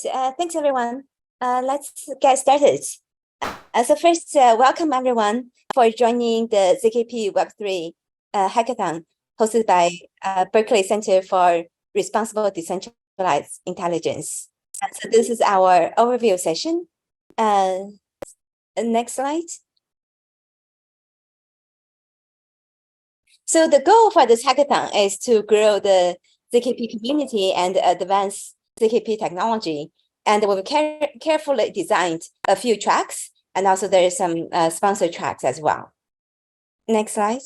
Thanks everyone. Let's get started. So first, welcome everyone for joining the ZKP Web3 Hackathon hosted by Berkeley Center for Responsible Decentralized Intelligence. So this is our overview session. Next slide. So the goal for this hackathon is to grow the ZKP community and advance ZKP technology. And we've carefully designed a few tracks, and also there is some sponsored tracks as well. Next slide.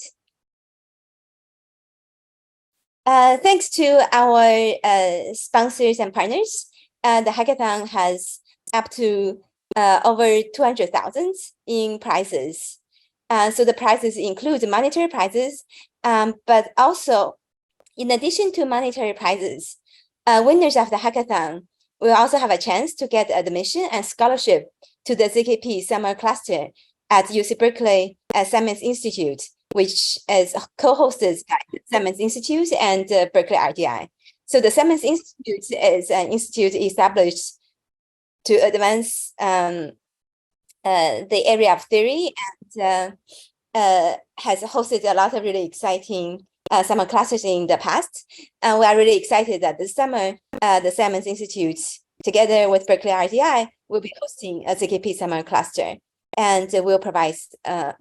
Thanks to our sponsors and partners, the hackathon has up to over 200,000 in prizes. So the prizes include monetary prizes, but also in addition to monetary prizes, winners of the hackathon will also have a chance to get admission and scholarship to the ZKP summer cluster at UC Berkeley Simmons Institute, which is co-hosted by Simmons Institute and Berkeley RDI. So the Simmons Institute is an institute established to advance the area of theory and has hosted a lot of really exciting summer classes in the past. And we are really excited that this summer, the Simmons Institute, together with Berkeley RDI, will be hosting a ZKP summer cluster. And we'll provide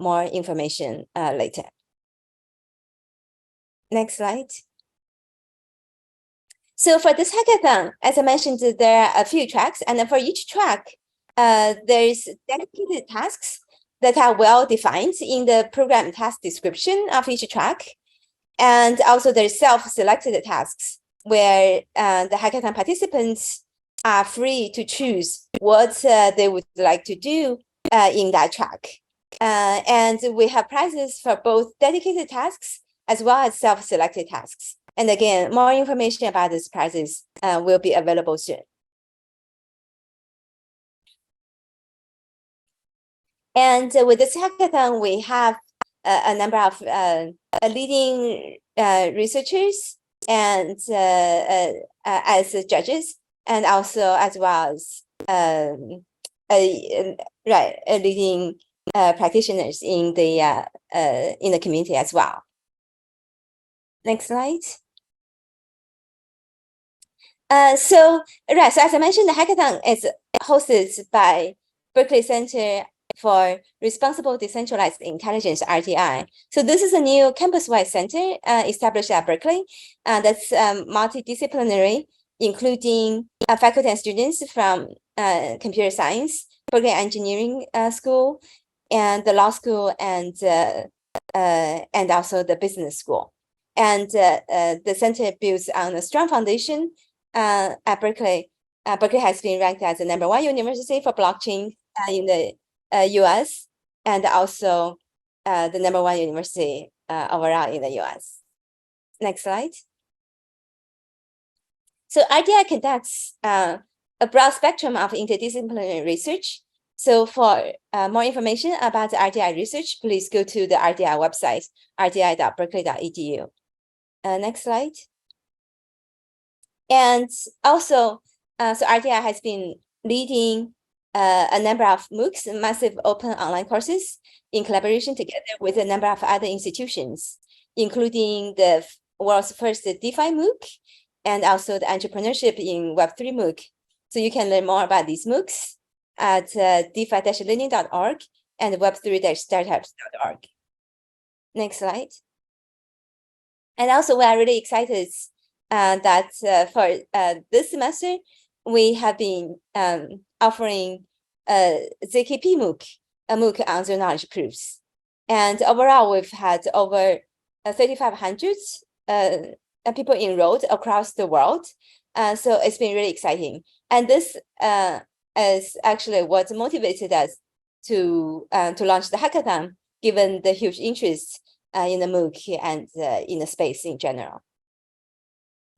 more information later. Next slide. So for this hackathon, as I mentioned, there are a few tracks. And for each track, there's dedicated tasks that are well defined in the program task description of each track. And also there's self-selected tasks where the hackathon participants are free to choose what they would like to do in that track. And we have prizes for both dedicated tasks as well as self-selected tasks. And again, more information about these prizes will be available soon. And with this hackathon, we have a number of leading researchers and as judges, and also as well as leading practitioners in the community as well. Next slide. So as I mentioned, the hackathon is hosted by Berkeley Center for Responsible Decentralized Intelligence, RDI. So this is a new campus-wide center established at Berkeley that's multidisciplinary, including faculty and students from computer science, Berkeley Engineering School, and the law school, and also the business school. And the center builds on a strong foundation at Berkeley. Berkeley has been ranked as the #1 university for blockchain in the US, and also the #1 university overall in the US. Next slide. So RDI conducts a broad spectrum of interdisciplinary research. So for more information about the RDI research, please go to the RDI website, rdi.berkeley.edu. Next slide. And also, so RDI has been leading a number of MOOCs, massive open online courses, in collaboration together with a number of other institutions, including the world's first DeFi MOOC, and also the entrepreneurship in Web3 MOOC. So you can learn more about these MOOCs at defi-learning.org and web3-startups.org. Next slide. And also we are really excited that for this semester, we have been offering ZKP MOOC, a MOOC on zero knowledge proofs. And overall, we've had over 3,500 people enrolled across the world. So it's been really exciting. And this is actually what motivated us to launch the hackathon, given the huge interest in the MOOC and in the space in general.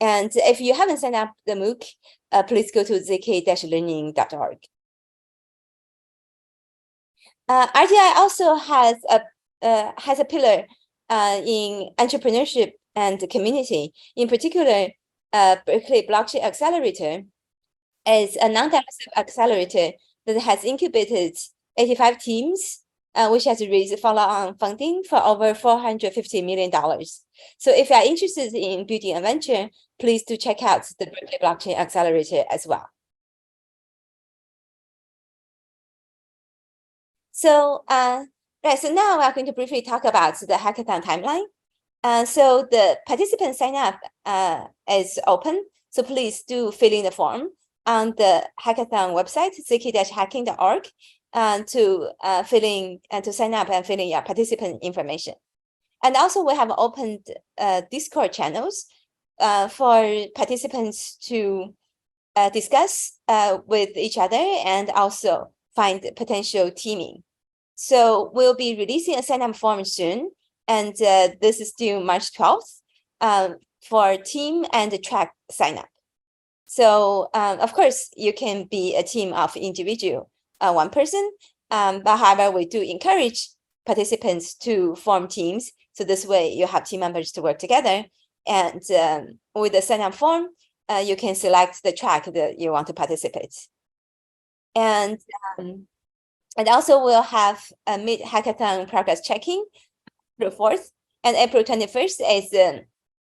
And if you haven't signed up the MOOC, please go to zk-learning.org. RDI also has a pillar in entrepreneurship and community, in particular, Berkeley Blockchain Accelerator is a non-dilutive accelerator that has incubated 85 teams, which has raised follow-on funding for over $450 million. So if you are interested in building a venture, please do check out the Berkeley Blockchain Accelerator as well. So, so now we are going to briefly talk about the hackathon timeline. So the participant sign up is open. So please do fill in the form on the hackathon website, zk-hacking.org, to fill in and to sign up and fill in your participant information. And also we have opened Discord channels for participants to discuss with each other and also find potential teaming. So we'll be releasing a sign up form soon. And this is due March 12th for team and track sign up. So of course, you can be a team of individual one person, but however, we do encourage participants to form teams. So this way you have team members to work together. And with the sign up form, you can select the track that you want to participate. And also we'll have a mid-hackathon progress checking April 4th, and April 21st is the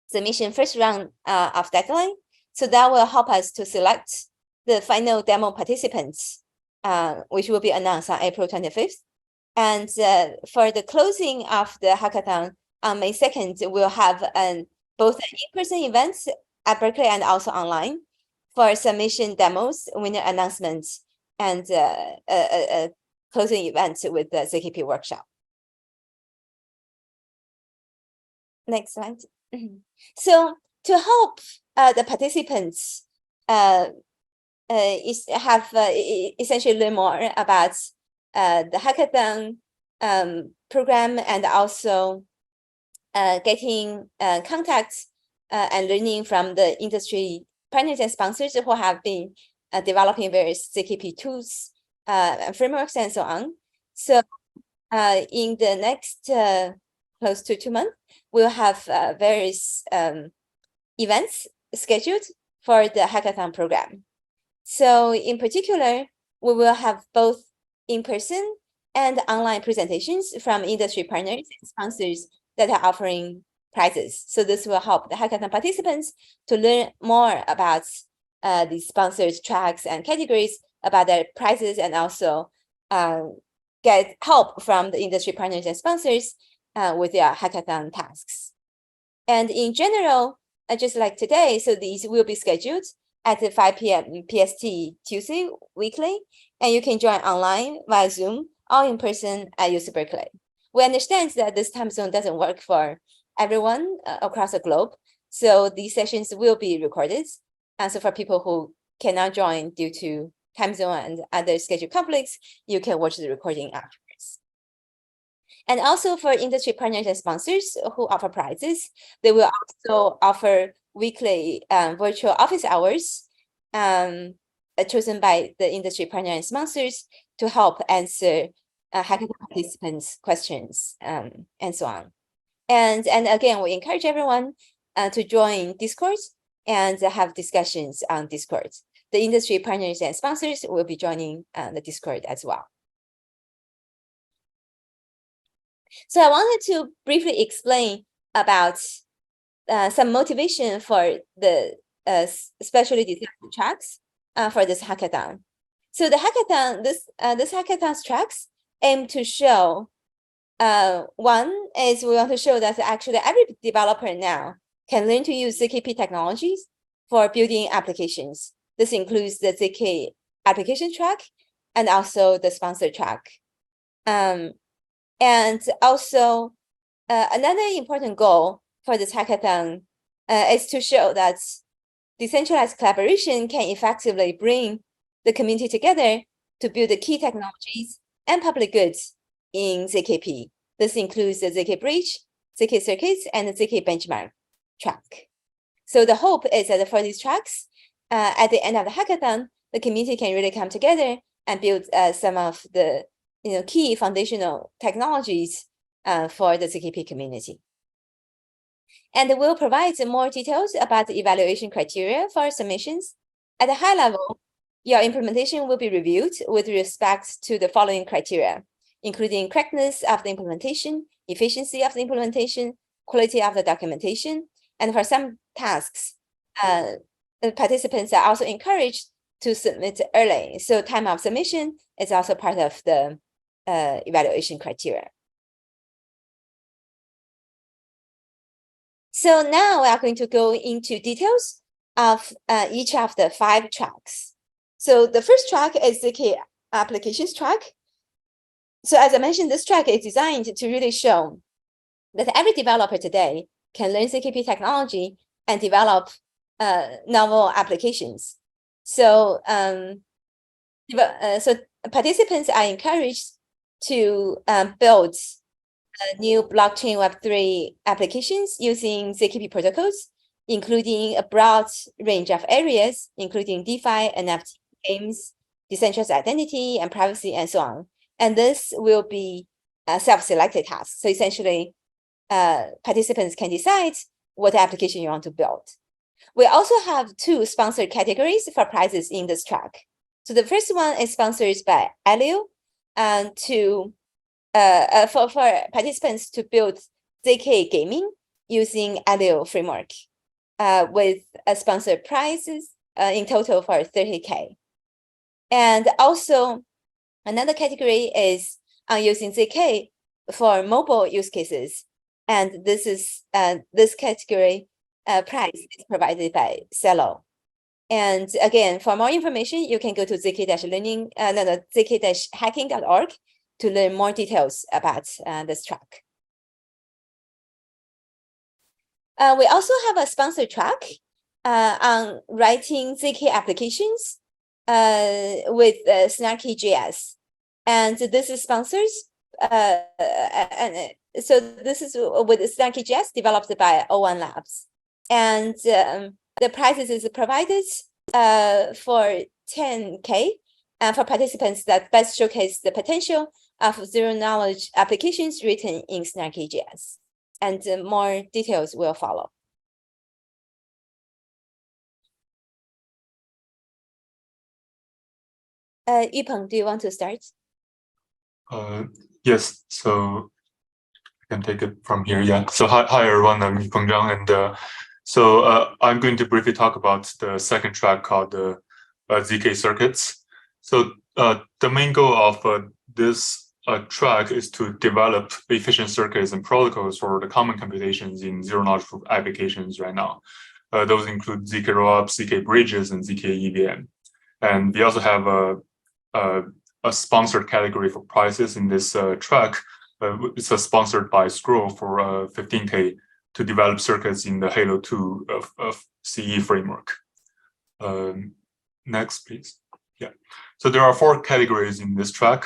submission first round of deadline. So that will help us to select the final demo participants, which will be announced on April 25th. And for the closing of the hackathon on May 2nd, we'll have both an in-person events at Berkeley and also online for submission demos, winner announcements, and a closing event with the ZKP workshop. Next slide. So to help the participants essentially learn more about the hackathon program and also getting contacts and learning from the industry partners and sponsors who have been developing various ZKP tools and frameworks and so on. So in the next close to 2 months, we'll have various events scheduled for the hackathon program. So in particular, we will have both in-person and online presentations from industry partners and sponsors that are offering prizes. So this will help the hackathon participants to learn more about the sponsored tracks and categories, about their prizes, and also get help from the industry partners and sponsors with their hackathon tasks. And in general, just like today, so these will be scheduled at 5 p.m. PST Tuesday weekly, and you can join online via Zoom or in person at UC Berkeley. We understand that this time zone doesn't work for everyone across the globe, so these sessions will be recorded. And so for people who cannot join due to time zone and other schedule conflicts, you can watch the recording afterwards. And also for industry partners and sponsors who offer prizes, they will also offer weekly virtual office hours chosen by the industry partner and sponsors to help answer hackathon participants' questions and so on. And again, we encourage everyone to join Discord and have discussions on Discord. The industry partners and sponsors will be joining the Discord as well. So I wanted to briefly explain about some motivation for the specially designed tracks for this hackathon. So the hackathon, this hackathon's tracks aim to show, one is we want to show that actually every developer now can learn to use ZKP technologies for building applications. This includes the ZK application track and also the sponsor track. And also another important goal for this hackathon is to show that decentralized collaboration can effectively bring the community together to build the key technologies and public goods in ZKP. This includes the zkBridge, zkCircuits, and the zkBenchmark track. So the hope is that for these tracks, at the end of the hackathon, the community can really come together and build some of the key foundational technologies for the ZKP community. And we'll provide more details about the evaluation criteria for submissions. At a high level, your implementation will be reviewed with respect to the following criteria, including correctness of the implementation, efficiency of the implementation, quality of the documentation, and for some tasks, the participants are also encouraged to submit early. So time of submission is also part of the evaluation criteria. So now we are going to go into details of each of the 5 tracks. So the first track is the ZK applications track. So as I mentioned, this track is designed to really show that every developer today can learn ZKP technology and develop novel applications. So, so participants are encouraged to build new blockchain Web3 applications using ZKP protocols, including a broad range of areas, including DeFi, NFT, games, decentralized identity, and privacy, and so on. And this will be a self-selected task. So essentially, participants can decide what application you want to build. We also have 2 sponsored categories for prizes in this track. So the first one is sponsored by Alio, and for participants to build ZK gaming using Alio framework, with a sponsored prizes in total for 30K. And also another category is using ZK for mobile use cases. And this is this category prize is provided by Cello. And again, for more information, you can go to zk-hacking.org to learn more details about this track. We also have a sponsored track on writing ZK applications with SNARKS. And this is sponsored, and so this is with SNARKS developed by O1 Labs. And the prizes is provided for 10K for participants that best showcase the potential of zero-knowledge applications written in SNARKS. And more details will follow. Yupeng, do you want to start? Yes, so I can take it from here. Yeah. So hi everyone, I'm Yupeng Zhang, and I'm going to briefly talk about the second track called the ZK circuits. So the main goal of this track is to develop efficient circuits and protocols for the common computations in zero-knowledge proof applications right now. Those include zk rollups, zkBridges, and zkEVM. And we also have a sponsored category for prizes in this track. It's sponsored by Scroll for 15K to develop circuits in the Halo 2 of CE framework. Next, please. Yeah. So there are 4 categories in this track.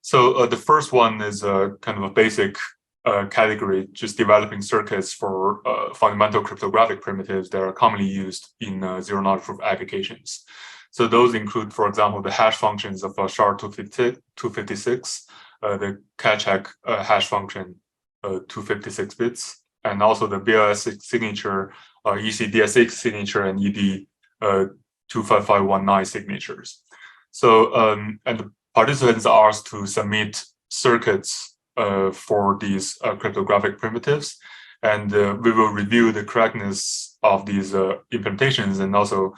So the first one is kind of a basic category, just developing circuits for fundamental cryptographic primitives that are commonly used in zero-knowledge proof applications. So those include, for example, the hash functions of SHA-256, the Contrac hash function, 256 bits, and also the BLS signature, ECDSX signature, and ED 25519 signatures. So, and the participants are asked to submit circuits for these cryptographic primitives, and we will review the correctness of these implementations and also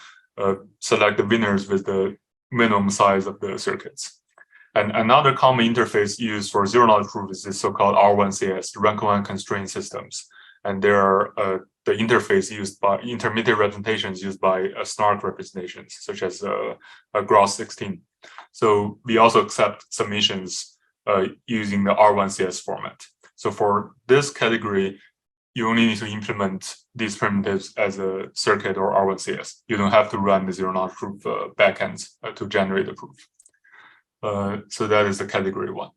select the winners with the minimum size of the circuits. And another common interface used for zero-knowledge proof is the so-called R1CS, rank-1 constraint systems. And there are the interface used by intermediate representations used by SNARKS representations, such as gross 16. So we also accept submissions using the R1CS format. So for this category, you only need to implement these primitives as a circuit or R1CS. You don't have to run the zero-knowledge proof backends to generate the proof. So that is the category 1.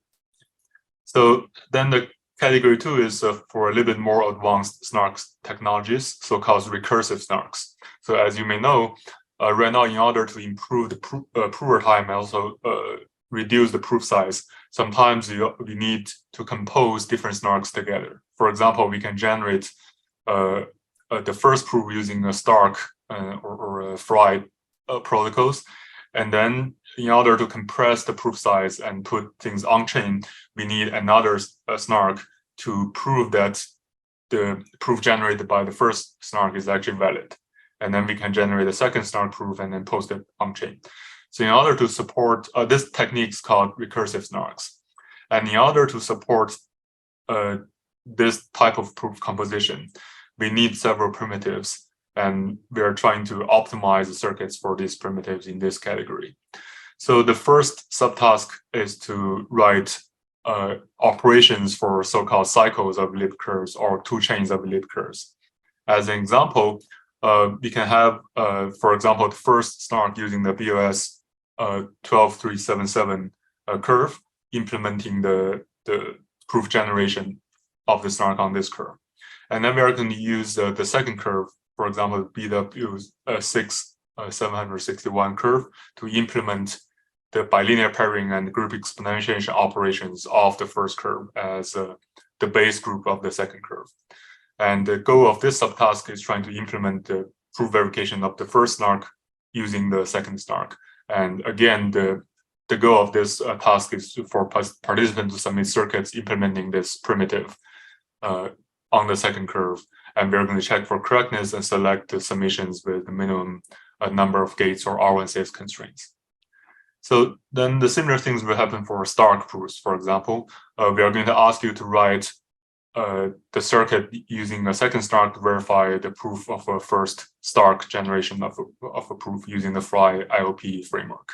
So then the category 2 is for a little bit more advanced SNARKS technologies, so-called recursive SNARKS. So as you may know, right now, in order to improve the prover time and also reduce the proof size, sometimes we need to compose different SNARKs together. For example, we can generate the first proof using a Stark or a Fry protocols. And then in order to compress the proof size and put things on chain, we need another SNARK to prove that the proof generated by the first SNARK is actually valid. And then we can generate a second SNARK proof and then post it on chain. So in order to support, this technique is called recursive SNARKs. And in order to support this type of proof composition, we need several primitives. And we are trying to optimize the circuits for these primitives in this category. So the first subtask is to write operations for so-called cycles of elliptic curves or two chains of elliptic curves. As an example, we can have, for example, the first SNARK using the BOS 12377 curve, implementing the proof generation of the SNARK on this curve. And then we are going to use the second curve, for example, BW 6761 curve, to implement the bilinear pairing and group exponentiation operations of the first curve as the base group of the second curve. And the goal of this subtask is trying to implement the proof verification of the first SNARK using the second SNARK. And again, the goal of this task is for participants to submit circuits implementing this primitive on the second curve. And we're going to check for correctness and select the submissions with the minimum number of gates or R1CS constraints. So then the similar things will happen for Stark proofs, for example. We are going to ask you to write the circuit using a second Stark to verify the proof of a first Stark generation of a proof using the Fry IOP framework.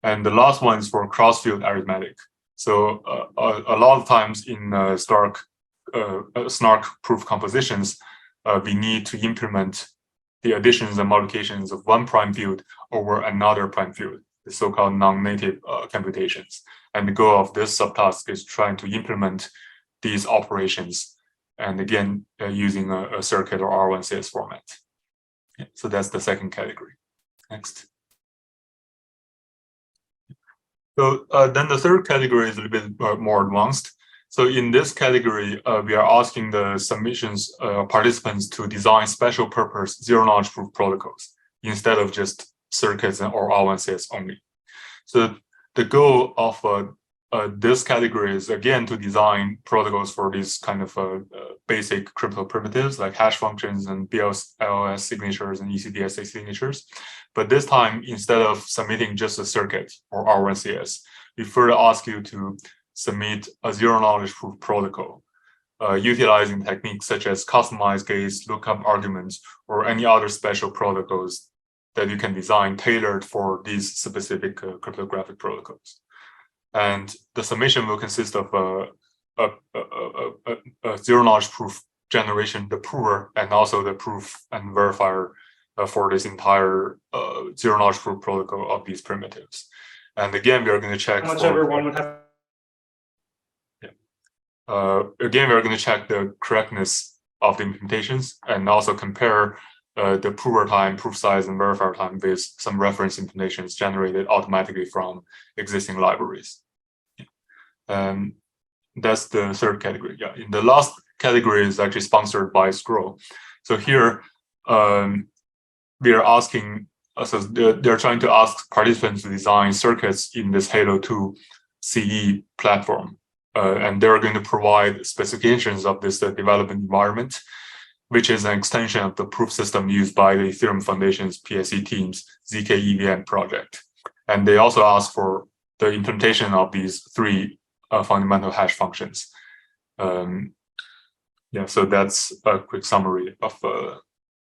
And the last one is for cross-field arithmetic. So a lot of times in SNARK proof compositions, we need to implement the additions and multiplications of one prime field over another prime field, the so-called non-native computations. And the goal of this subtask is trying to implement these operations, and again, using a circuit or R1CS format. Yeah, so that's the second category. Next. So then the third category is a little bit more advanced. So in this category, we are asking the submissions participants to design special purpose zero-knowledge proof protocols instead of just circuits or R1CS only. So the goal of this category is again to design protocols for these kind of basic crypto primitives like hash functions and BLS signatures and ECDSA signatures. But this time, instead of submitting just a circuit or R1CS, we further ask you to submit a zero-knowledge proof protocol utilizing techniques such as customized gates, lookup arguments, or any other special protocols that you can design tailored for these specific cryptographic protocols. And the submission will consist of a zero-knowledge proof generation, the prover, and also the proof and verifier for this entire zero-knowledge proof protocol of these primitives. And again, we are going to check how much everyone would have. Again, we're going to check the correctness of the implementations and also compare the prover time, proof size, and verifier time with some reference implementations generated automatically from existing libraries. And that's the third category. Yeah, in the last category is actually sponsored by Scroll. So here we are asking, so they're trying to ask participants to design circuits in this Halo 2 CE platform. And they're going to provide specifications of this development environment, which is an extension of the proof system used by the Ethereum Foundation's PSE team's zkEVM project. And they also ask for the implementation of these three fundamental hash functions. Yeah, so that's a quick summary of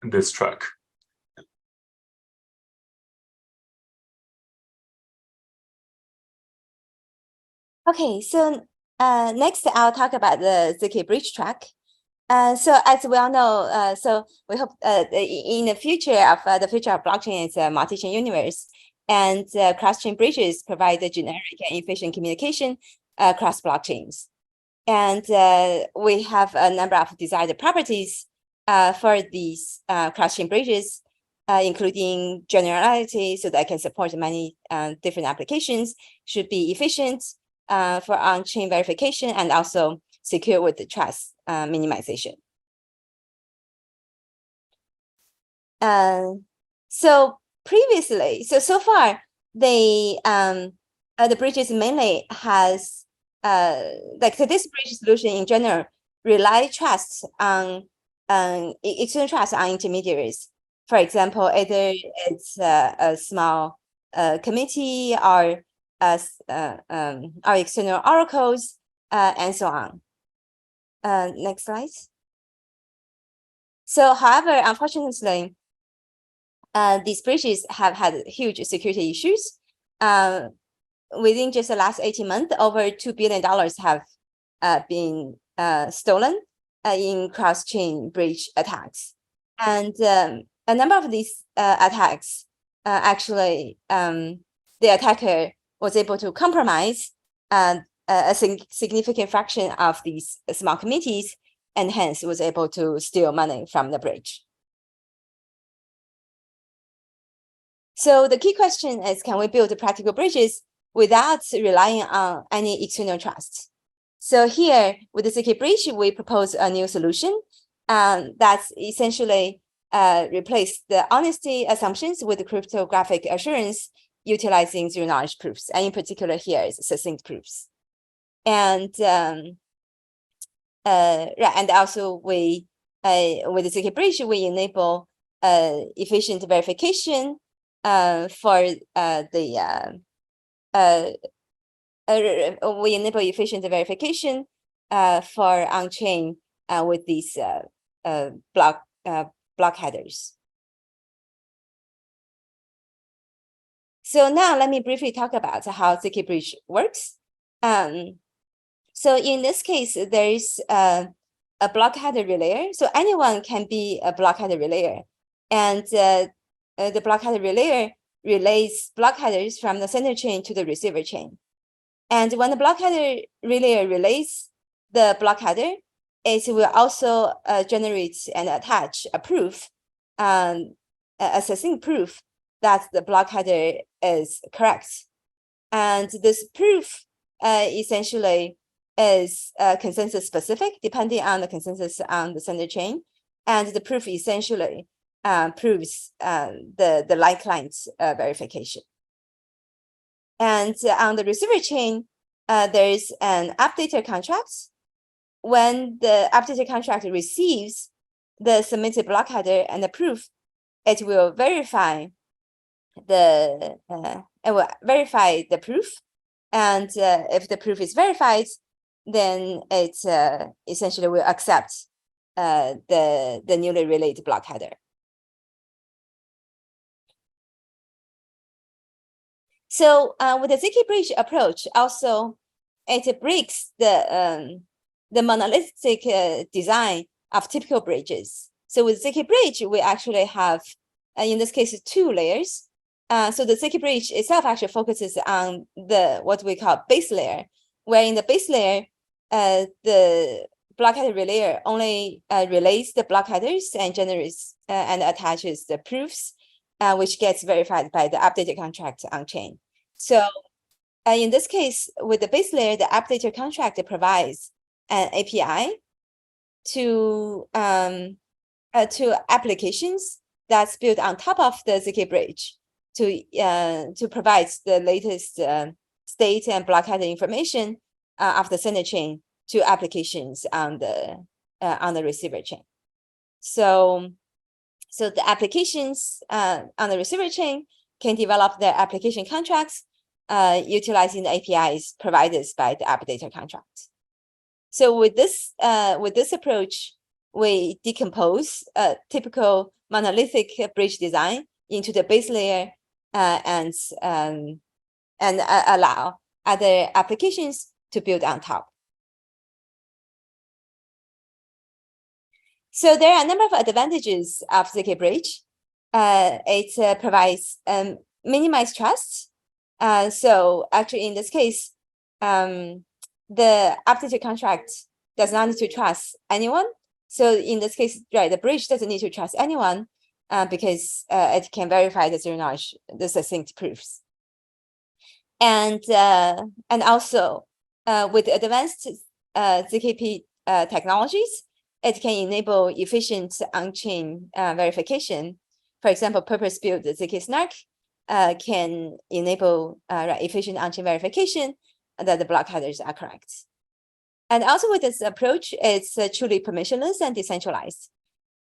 this track. Okay, so next I'll talk about the zkBridge track. So as we all know, so we hope in the future of blockchain is a multi-chain universe, and cross-chain bridges provide the generic and efficient communication across blockchains. And we have a number of desired properties for these cross-chain bridges, including generality, so that it can support many different applications, should be efficient for on-chain verification, and also secure with the trust minimization. So previously, so far, the bridges mainly has so this bridge solution in general rely trust on external trust on intermediaries. For example, either it's a small committee or external oracles and so on. Next slide. So, however, unfortunately, these bridges have had huge security issues. Within just the last 18 months, over $2 billion have been stolen in cross-chain bridge attacks. And a number of these attacks, actually, the attacker was able to compromise a significant fraction of these small committees, and hence was able to steal money from the bridge. So the key question is, can we build practical bridges without relying on any external trust? So here, with the zkBridge, we propose a new solution that's essentially replace the honesty assumptions with cryptographic assurance utilizing zero-knowledge proofs. And in particular, here is succinct proofs. And and also we with the zkBridge, we enable efficient verification we enable efficient verification for on-chain with these block headers. So now let me briefly talk about how zkBridge works. So in this case, there is a block header relayer. So anyone can be a block header relayer, and the block header relayer relays block headers from the sender chain to the receiver chain. And when the block header relayer relays the block header, it will also generate and attach a proof, a succinct proof that the block header is correct. And this proof essentially is consensus specific, depending on the consensus on the sender chain. And the proof essentially proves the light client verification. And on the receiver chain, there is an updater contract. When the updater contract receives the submitted block header and the proof, it will verify the proof. And if the proof is verified, then it essentially will accept the newly relayed block header. So with the zkBridge approach, also it breaks the monolithic design of typical bridges. So with zkBridge, we actually have, in this case, 2 layers. So the zkBridge itself actually focuses on what we call base layer, where in the base layer, the block header relayer only relays the block headers and generates and attaches the proofs, which gets verified by the updated contract on chain. So in this case, with the base layer, the updated contract provides an API to applications that's built on top of the zkBridge to provide the latest state and block header information of the sender chain to applications on the receiver chain. So the applications on the receiver chain can develop their application contracts utilizing the APIs provided by the updater contract. So with this approach, we decompose a typical monolithic bridge design into the base layer and allow other applications to build on top. So there are a number of advantages of zkBridge. It provides minimized trust. So actually, in this case, the updated contract does not need to trust anyone. So in this case, right, the bridge doesn't need to trust anyone because it can verify the zero-knowledge, the succinct proofs. And also with advanced ZKP technologies, it can enable efficient on-chain verification. For example, purpose-built zk SNARK can enable efficient on-chain verification that the block headers are correct. And also with this approach, it's truly permissionless and decentralized.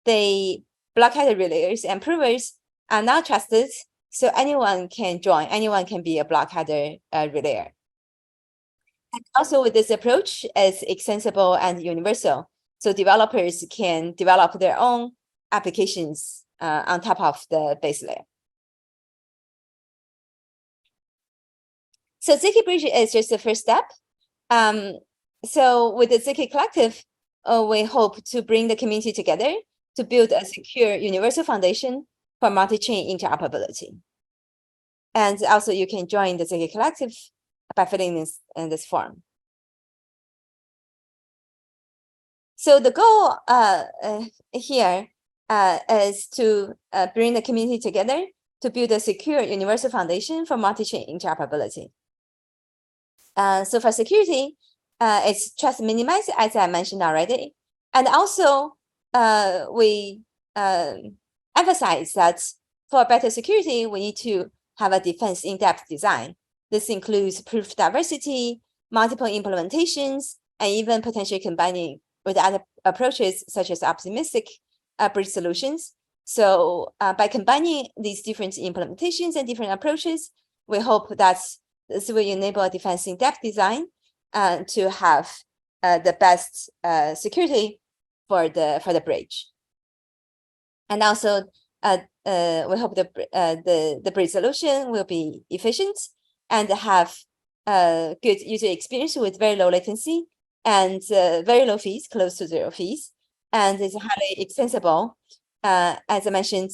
The block header relayers and provers are not trusted, so anyone can join, anyone can be a block header relayer. And also with this approach, it's extensible and universal. So developers can develop their own applications on top of the base layer. So zkBridge is just the first step. So with the zkCollective, we hope to bring the community together to build a secure universal foundation for multi-chain interoperability. And also you can join the zkCollective by filling in this form. So the goal here is to bring the community together to build a secure universal foundation for multi-chain interoperability. So for security, it's trust minimized, as I mentioned already. And also, we emphasize that for better security, we need to have a defense in-depth design. This includes proof diversity, multiple implementations, and even potentially combining with other approaches such as optimistic bridge solutions. So by combining these different implementations and different approaches, we hope that this will enable a defense in-depth design to have the best security for the bridge. And also, we hope the bridge solution will be efficient and have good user experience with very low latency and very low fees, close to zero fees, and is highly extensible. As I mentioned,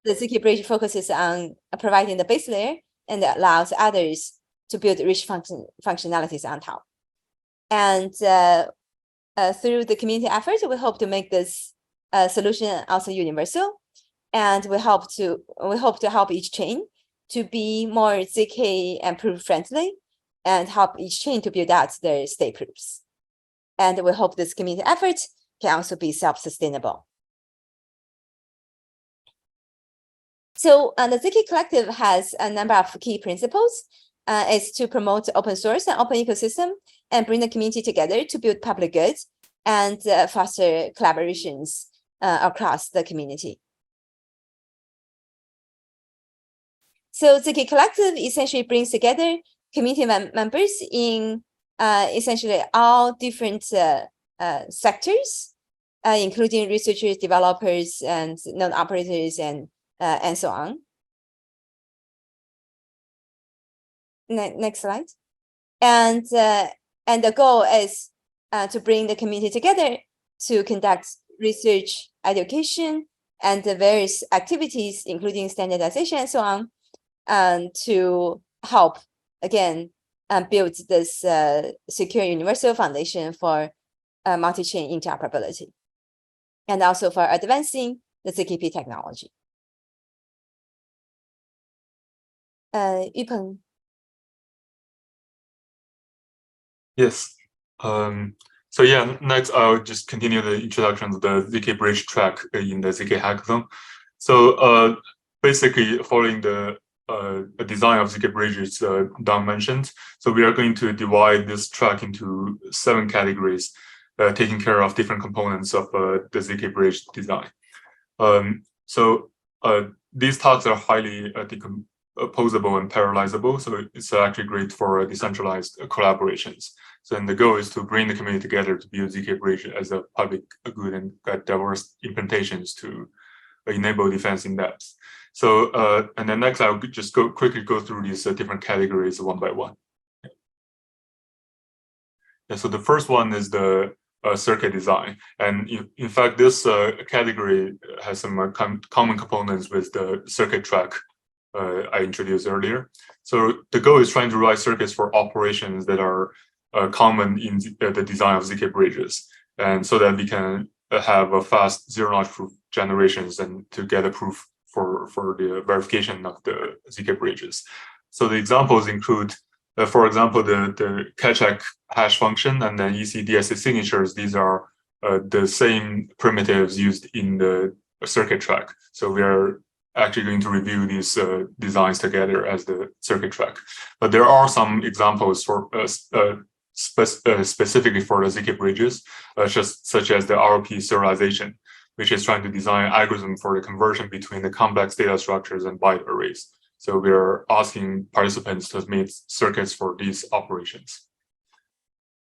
the zkBridge focuses on providing the base layer and allows others to build rich functionalities on top. And through the community efforts, we hope to make this solution also universal. And we hope to help each chain to be more ZK and proof friendly, and help each chain to build out their state proofs. And we hope this community effort can also be self-sustainable. So the zkCollective has a number of key principles. Is to promote open source and open ecosystem and bring the community together to build public good and foster collaborations across the community. So zkCollective essentially brings together community members in essentially all different sectors, including researchers, developers, and node operators, and so on. Next slide. And the goal is to bring the community together to conduct research, education, and the various activities, including standardization and so on, to help, again, build this secure universal foundation for multi-chain interoperability, and also for advancing the ZKP technology. Yupeng. Yes. So yeah, next I'll just continue the introduction of the zkBridge track in the ZK Hackathon. So basically, following the design of zkBridge Don mentioned, so we are going to divide this track into 7 categories, taking care of different components of the zkBridge design. So these talks are highly composable and parallelizable, so it's actually great for decentralized collaborations. So then the goal is to bring the community together to build zkBridge as a public good and get diverse implementations to enable defense in depth. So and then next I'll just quickly go through these different categories one by one. Yeah, so the first one is the circuit design, and in fact this category has some common components with the circuit track I introduced earlier. So the goal is trying to write circuits for operations that are common in the design of zkBridges, and so that we can have a fast zero-knowledge proof generations and to get a proof for the verification of the zkBridges. So the examples include, for example, the catch-check hash function and then EC-DSA signatures. These are the same primitives used in the circuit track. So we are actually going to review these designs together as the circuit track. But there are some examples for specifically for the zkBridges, such as the ROP serialization, which is trying to design an algorithm for the conversion between the complex data structures and byte arrays. So we are asking participants to submit circuits for these operations.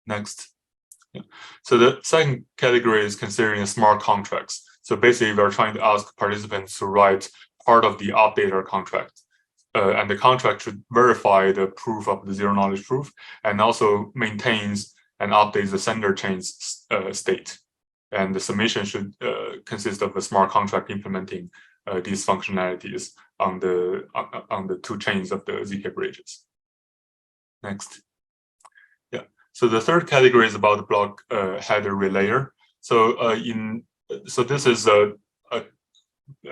Next. Yeah. So the second category is considering smart contracts. So basically, we're trying to ask participants to write part of the updater contract. And the contract should verify the proof of the zero-knowledge proof and also maintains and updates the sender chain's state. And the submission should consist of a smart contract implementing these functionalities on the two chains of the zkBridges. Next. Yeah. So the third category is about the block header relayer. So this is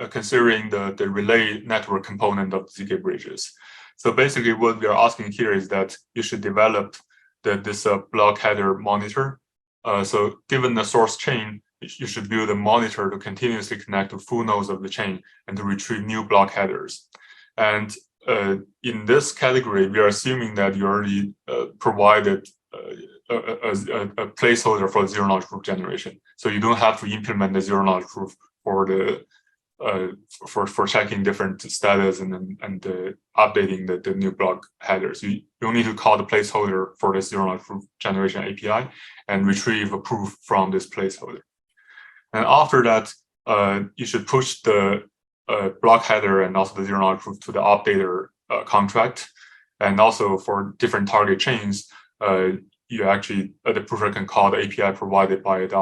considering the relay network component of the zkBridges. So basically, what we are asking here is that you should develop this block header monitor. So given the source chain, you should build a monitor to continuously connect to full nodes of the chain and to retrieve new block headers. And in this category, we are assuming that you already provided a placeholder for zero-knowledge proof generation. So you don't have to implement the zero-knowledge proof for the for checking different status and updating the new block headers. You need to call the placeholder for the zero-knowledge proof generation API and retrieve a proof from this placeholder. And after that, you should push the block header and also the zero-knowledge proof to the updater contract. And also for different target chains, you actually the proofer can call the API provided by the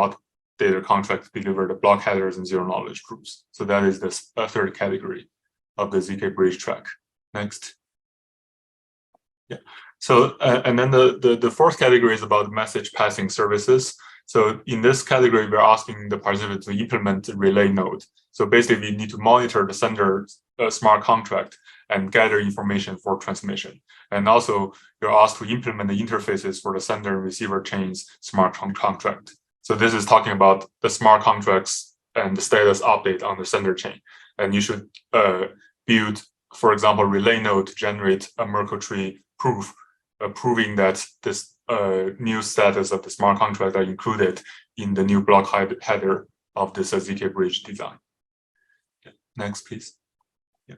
updater contract to deliver the block headers and zero-knowledge proofs. So that is the third category of the zkBridge track. Next. Yeah. So and then the fourth category is about message passing services. So in this category, we're asking the participant to implement a relay node. So basically, we need to monitor the sender's smart contract and gather information for transmission. And also, you're asked to implement the interfaces for the sender and receiver chain's smart contract. So this is talking about the smart contracts and the status update on the sender chain. And you should build, for example, relay node to generate a Merkle tree proof, proving that this new status of the smart contract are included in the new block header of this zkBridge design. Yeah. Next, please. Yeah.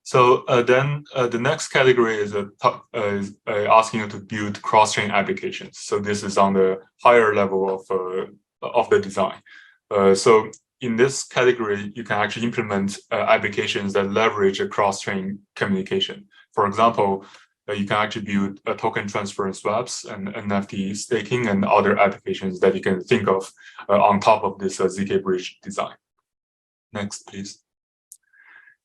So then the next category is asking you to build cross-chain applications. So this is on the higher level of the design. So in this category, you can actually implement applications that leverage a cross-chain communication. For example, you can actually build a token transfer and swaps and NFT staking and other applications that you can think of on top of this zkBridge design. Next, please.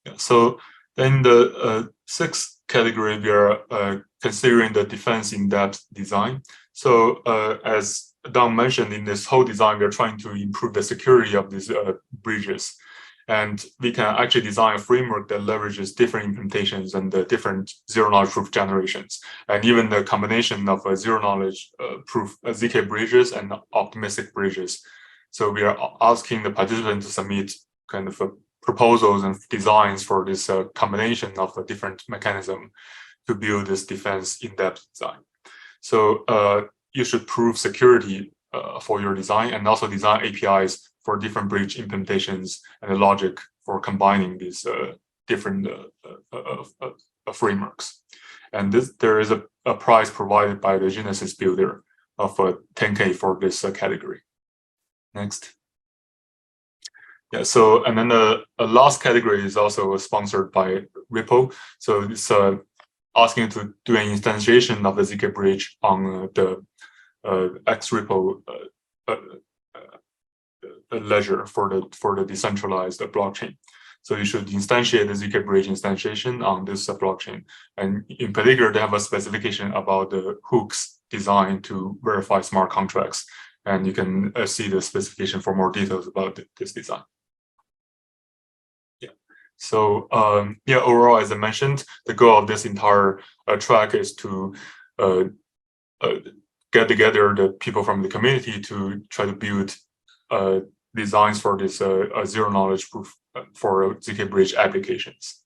Yeah, so then the sixth category, we are considering the defense in-depth design. So as Don mentioned, in this whole design, we are trying to improve the security of these bridges. And we can actually design a framework that leverages different implementations and the different zero-knowledge proof generations, and even the combination of zero-knowledge proof zkBridges and optimistic bridges. So we are asking the participants to submit kind of proposals and designs for this combination of a different mechanism to build this defense in-depth design. So you should prove security for your design and also design APIs for different bridge implementations and the logic for combining these different frameworks. And there is a prize provided by the Genesis builder of 10K for this category. Next. Yeah, so and then the last category is also sponsored by Ripple. So it's asking you to do an instantiation of the zkBridge on the X-Ripple ledger for the decentralized blockchain. So you should instantiate the zkBridge instantiation on this blockchain. And in particular, they have a specification about the hooks designed to verify smart contracts. And you can see the specification for more details about this design. Yeah. So yeah, overall, as I mentioned, the goal of this entire track is to get together the people from the community to try to build designs for this zero-knowledge proof for zkBridge applications.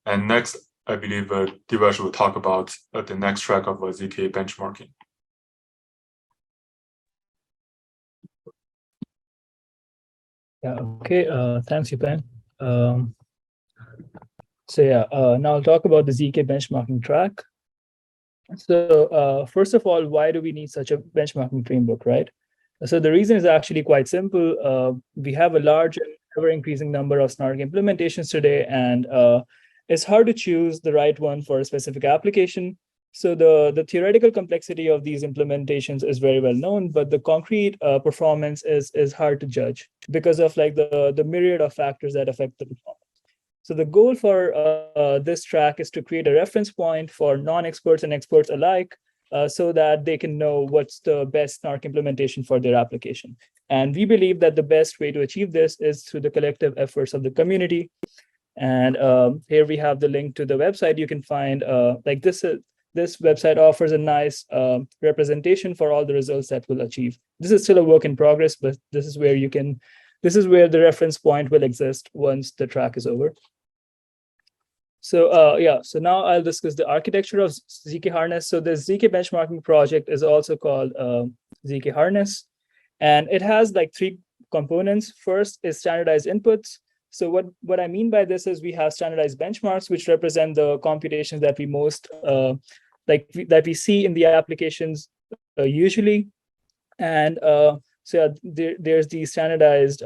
And next, I believe Divesh will talk about the next track of zk benchmarking. Yeah, okay, thanks, Yupen. Now I'll talk about the zk benchmarking track. So first of all, why do we need such a benchmarking framework, right? So the reason is actually quite simple. We have a large, ever-increasing number of SNARK implementations today, and it's hard to choose the right one for a specific application. So the theoretical complexity of these implementations is very well known, but the concrete performance is hard to judge because of like the myriad of factors that affect the performance. So the goal for this track is to create a reference point for non-experts and experts alike, so that they can know what's the best SNARK implementation for their application. And we believe that the best way to achieve this is through the collective efforts of the community. And here we have the link to the website. You can find like this website offers a nice representation for all the results that we'll achieve. This is still a work in progress, but this is where the reference point will exist once the track is over. So so now I'll discuss the architecture of zk Harness. So the zk benchmarking project is also called zk Harness, and it has like 3 components. First is standardized inputs. So what I mean by this is we have standardized benchmarks, which represent the computations that we most that we see in the applications usually. And there's the standardized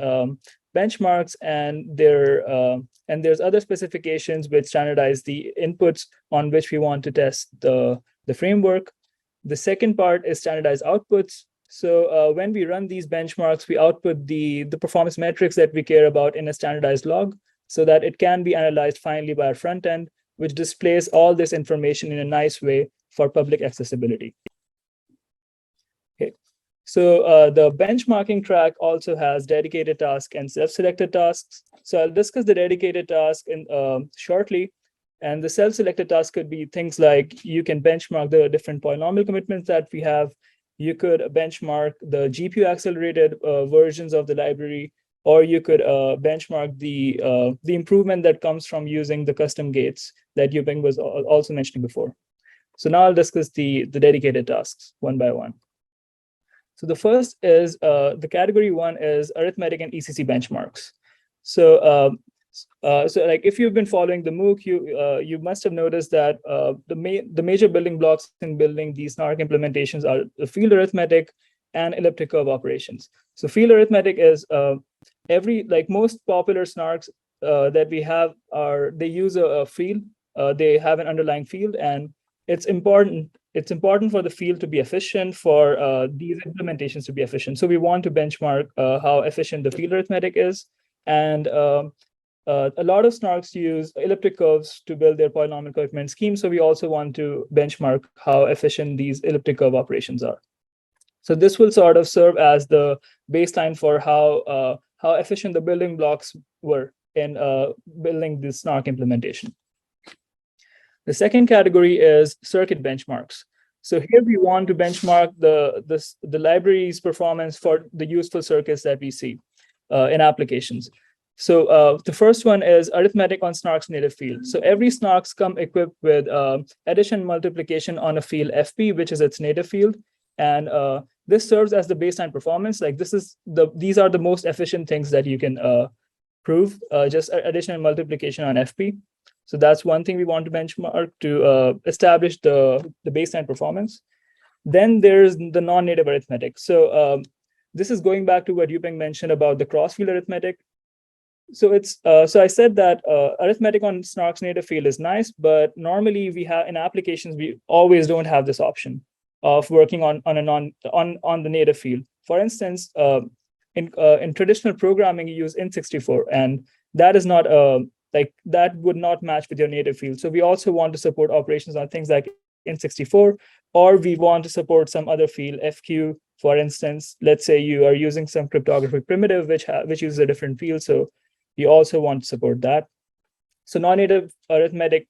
benchmarks, and there's other specifications which standardize the inputs on which we want to test the framework. The second part is standardized outputs. So when we run these benchmarks, we output the performance metrics that we care about in a standardized log, so that it can be analyzed finally by our front end, which displays all this information in a nice way for public accessibility. Okay. So the benchmarking track also has dedicated tasks and self-selected tasks. So I'll discuss the dedicated task shortly. And the self-selected task could be things like you can benchmark the different polynomial commitments that we have. You could benchmark the GPU accelerated versions of the library, or you could benchmark the improvement that comes from using the custom gates that Yupeng was also mentioning before. So now I'll discuss the dedicated tasks one by one. So the first is the category 1 is arithmetic and ECC benchmarks. So like if you've been following the MOOC, you must have noticed that the major building blocks in building these SNARK implementations are the field arithmetic and elliptic curve operations. So field arithmetic is most popular SNARKs that we have they use a field. They have an underlying field, and it's important for the field to be efficient, for these implementations to be efficient. So we want to benchmark how efficient the field arithmetic is. And a lot of SNARKs use elliptic curves to build their polynomial commitment scheme. So we also want to benchmark how efficient these elliptic curve operations are. So this will sort of serve as the baseline for how efficient the building blocks were in building this SNARK implementation. The second category is circuit benchmarks. So here we want to benchmark the library's performance for the useful circuits that we see in applications. So the first one is arithmetic on SNARK's native field. So every SNARKs come equipped with addition and multiplication on a field FP, which is its native field. And this serves as the baseline performance. Like these are the most efficient things that you can prove, just addition and multiplication on FP. So that's one thing we want to benchmark to establish the baseline performance. Then there's the non-native arithmetic. So this is going back to what Yupeng mentioned about the cross-field arithmetic. So so I said that arithmetic on SNARK's native field is nice, but normally we have in applications we always don't have this option of working on the native field. For instance, in traditional programming, you use int64, and that is not that would not match with your native field. So we also want to support operations on things like int64, or we want to support some other field, FQ, for instance. Let's say you are using some cryptographic primitive which uses a different field, so you also want to support that. So non-native arithmetic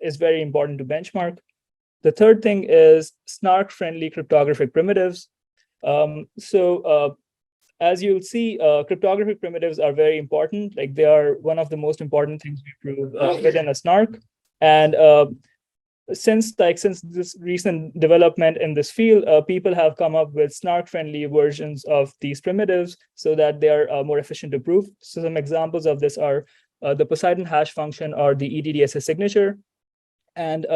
is very important to benchmark. The third thing is SNARK-friendly cryptographic primitives. as you'll see, cryptographic primitives are very important. Like they are one of the most important things we prove within a SNARK. And since this recent development in this field, people have come up with SNARK-friendly versions of these primitives so that they are more efficient to prove. So some examples of this are the Poseidon hash function or the EDDSS signature. And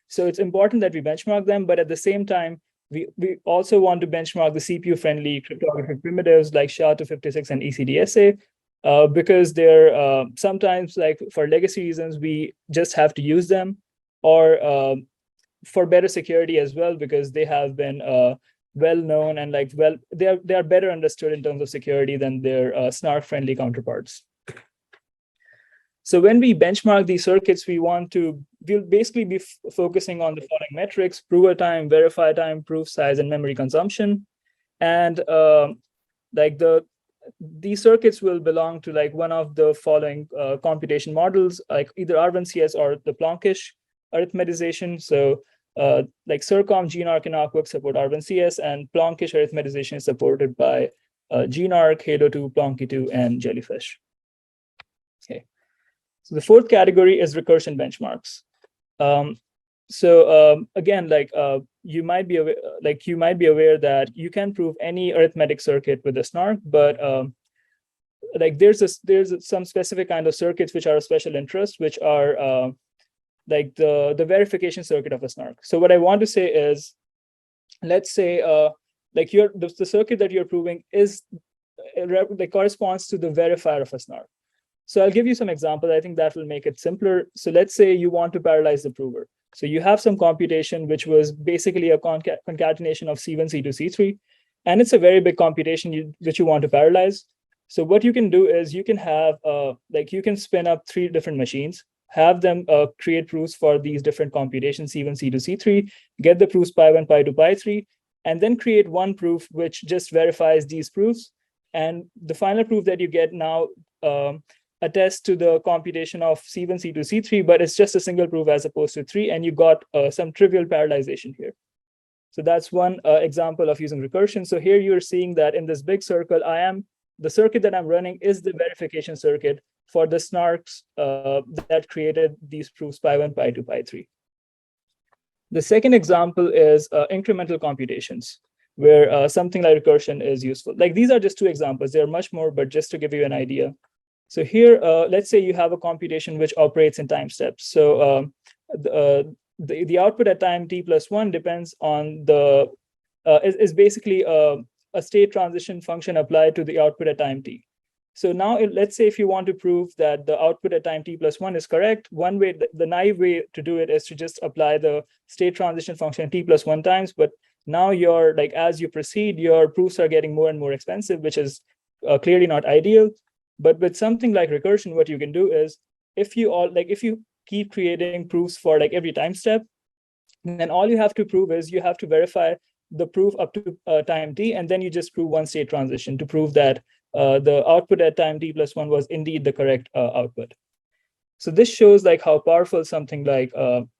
so it's important that we benchmark them, but at the same time, we also want to benchmark the CPU-friendly cryptographic primitives like SHA-256 and ECDSA, because they're sometimes, like for legacy reasons, we just have to use them, or for better security as well, because they have been well known and they are better understood in terms of security than their SNARK-friendly counterparts. So when we benchmark these circuits, we'll basically be focusing on the following metrics: prover time, verify time, proof size, and memory consumption. And these circuits will belong to like one of the following computation models, like either R1CS or the Planckish arithmetization. So like CIRCOM, GNARC, and ARCWIC support R1CS, and Planckish arithmetization is supported by GNARC, Halo 2, Plonky 2, and Jellyfish. Okay. So the fourth category is recursion benchmarks. Again, you might be aware that you can prove any arithmetic circuit with a SNARK, but there's some specific kind of circuits which are of special interest, which are like the verification circuit of a SNARK. So what I want to say is, let's say the circuit that you're proving corresponds to the verifier of a SNARK. So I'll give you some examples. I think that will make it simpler. So let's say you want to parallelize the prover. So you have some computation, which was basically a concatenation of C1, C2, C3. And it's a very big computation which you want to parallelize. So what you can do is you can have, you can spin up 3 different machines, have them create proofs for these different computations, C1, C2, C3, get the proofs pi1, pi2, pi3, and then create one proof which just verifies these proofs. And the final proof that you get now attests to the computation of C1, C2, C3, but it's just a single proof as opposed to 3, and you got some trivial parallelization here. So that's one example of using recursion. So here you're seeing that in this big circle, the circuit that I'm running is the verification circuit for the SNARKs that created these proofs pi1, pi2, pi3. The second example is incremental computations, where something like recursion is useful. Like these are just 2 examples. There are much more, but just to give you an idea. So here, let's say you have a computation which operates in time steps. So the output at time t+1 depends on is basically a state transition function applied to the output at time t. So now let's say if you want to prove that the output at time t+1 is correct, one way, the naive way to do it is to just apply the state transition function t+1 times. But now as you proceed, your proofs are getting more and more expensive, which is clearly not ideal. But with something like recursion, what you can do is if you keep creating proofs for every time step, then all you have to prove is you have to verify the proof up to time t, and then you just prove one state transition to prove that the output at time t+1 was indeed the correct output. So this shows how powerful something like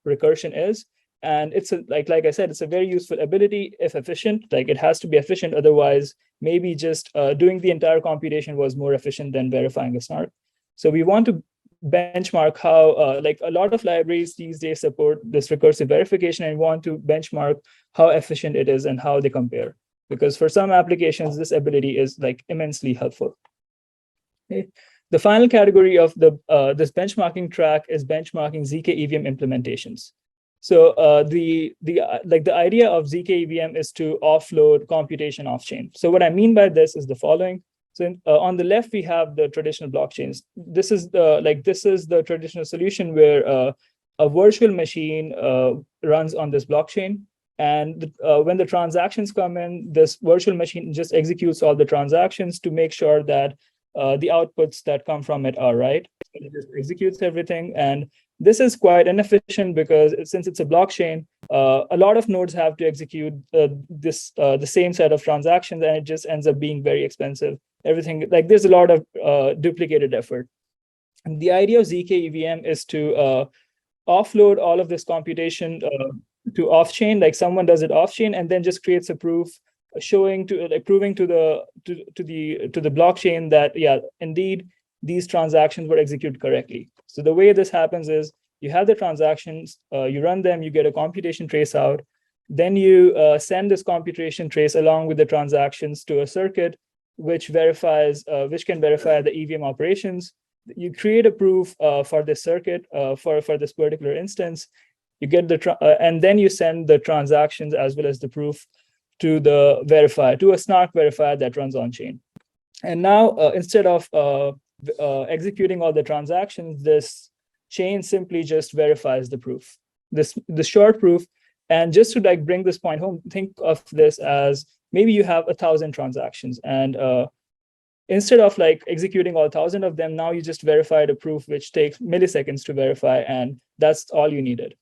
recursion is. And it's like I said, it's a very useful ability if efficient. It has to be efficient, otherwise maybe just doing the entire computation was more efficient than verifying a SNARK. So we want to benchmark how a lot of libraries these days support this recursive verification, and want to benchmark how efficient it is and how they compare. Because for some applications, this ability is immensely helpful. Okay. The final category of this benchmarking track is benchmarking zkEVM implementations. So the idea of zkEVM is to offload computation off-chain. So what I mean by this is the following. So on the left, we have the traditional blockchains. This is the traditional solution where a virtual machine runs on this blockchain. And when the transactions come in, this virtual machine just executes all the transactions to make sure that the outputs that come from it are right. It just executes everything. And this is quite inefficient because since it's a blockchain, a lot of nodes have to execute the same set of transactions, and it just ends up being very expensive. Everything there's a lot of duplicated effort. And the idea of zkEVM is to offload all of this computation to off-chain, someone does it off-chain and then just creates a proof showing to like proving to the blockchain that yeah, indeed these transactions were executed correctly. So the way this happens is you have the transactions, you run them, you get a computation trace out, then you send this computation trace along with the transactions to a circuit which verifies, which can verify the EVM operations. You create a proof for this circuit for this particular instance. You get the and then you send the transactions as well as the proof to the verifier, to a SNARK verifier that runs on chain. And now instead of executing all the transactions, this chain simply just verifies the proof, the short proof. And just to like bring this point home, think of this as maybe you have 1,000 transactions, and instead of like executing all 1,000 of them, now you just verified a proof which takes milliseconds to verify, and that's all you needed.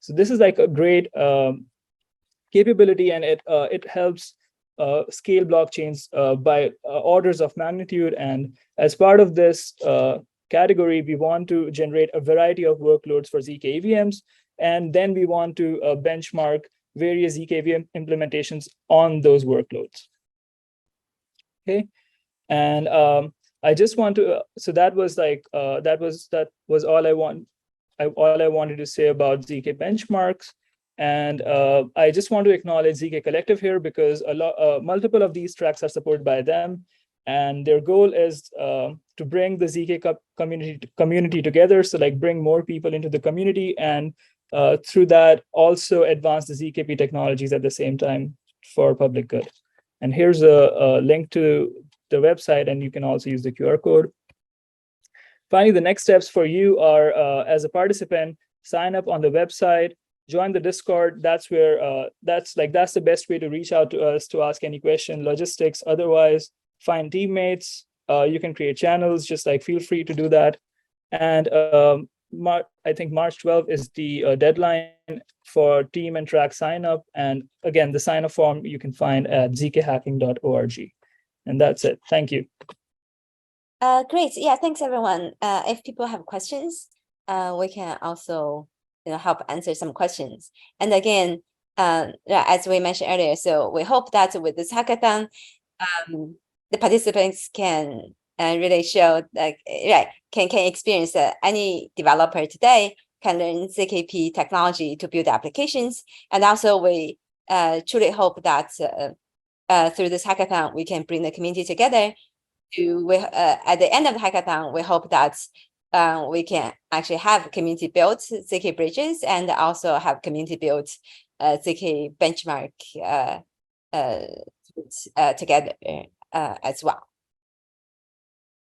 So this is like a great capability, and it helps scale blockchains by orders of magnitude. And as part of this category, we want to generate a variety of workloads for zkEVMs, and then we want to benchmark various zkEVM implementations on those workloads. Okay, and I just want to. So that was like that was all I wanted to say about zk benchmarks. And I just want to acknowledge zkCollective here because multiple of these tracks are supported by them, and their goal is to bring the zk community together. So like bring more people into the community, and through that also advance the ZKP technologies at the same time for public good. And here's a link to the website, and you can also use the QR code. Finally, the next steps for you are, as a participant, sign up on the website, join the Discord. That's where that's the best way to reach out to us to ask any question, logistics. Otherwise, find teammates. You can create channels. Just like feel free to do that. And I think March 12th is the deadline for team and track sign up. And again, the sign up form you can find at zkhacking.org. And that's it. Thank you. Great. Yeah, thanks everyone. If people have questions, we can also help answer some questions. And again, as we mentioned earlier, so we hope that with this hackathon, the participants can really show can experience any developer today can learn ZKP technology to build applications. And also we truly hope that through this hackathon, we can bring the community together. At the end of the hackathon, we hope that we can actually have community built zkBridges and also have community built zk benchmark together as well.